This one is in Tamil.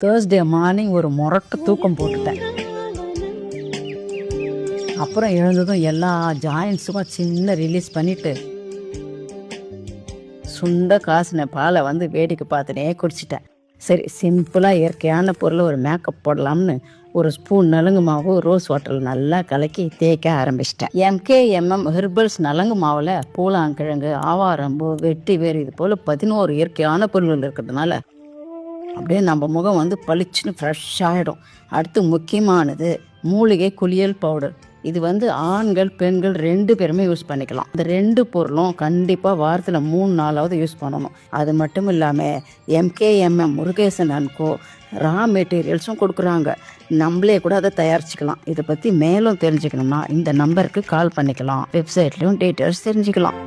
தேர்ஸ்டே மார்னிங் ஒரு முரட்டு தூக்கம் போட்டுட்டேன். அப்புறம் எழுந்ததும் எல்லா ஜாயின்ஸுக்கும் சின்ன ரிலீஸ் பண்ணிவிட்டு சுண்ட காசின பாலை வந்து வேடிக்கை பார்த்துனே குடிச்சிட்டேன். சரி, சிம்பிளாக இயற்கையான பொருள் ஒரு மேக்கப் போடலாம்னு ஒரு ஸ்பூன் நலங்கு மாவு ரோஸ் வாட்டரில் நல்லா கலக்கி தேய்க்க ஆரம்பிச்சிட்டேன். MKMM ஹெர்பல்ஸ் நலங்கு மாவில் பூலாங்கிழங்கு, ஆவாரம்பூ, வெட்டி வேறு இது போல் 11 இயற்கையான பொருள்கள் இருக்கிறதுனால அப்படியே நம்ம முகம் வந்து பளிச்சுன்னு ஃப்ரெஷ் ஆகிடும். அடுத்து முக்கியமானது மூலிகை குளியல் பவுடர். இது வந்து ஆண்கள் பெண்கள் 2 பேருமே யூஸ் பண்ணிக்கலாம். இந்த 2 பொருளும் கண்டிப்பாக வாரத்தில் 3 நாளாவது யூஸ் பண்ணணும். அது மட்டும் இல்லாமல் MKMM முருகேசன் அண்ட் கோ ரா மெட்டீரியல்ஸும் கொடுக்குறாங்க. நம்மளே கூட அதை தயாரிச்சுக்கலாம். இதை பற்றி மேலும் தெரிஞ்சுக்கணும்னா இந்த நம்பருக்கு கால் பண்ணிக்கலாம். வெப்சைட்லேயும் டீட்டெயில்ஸ் தெரிஞ்சுக்கலாம்.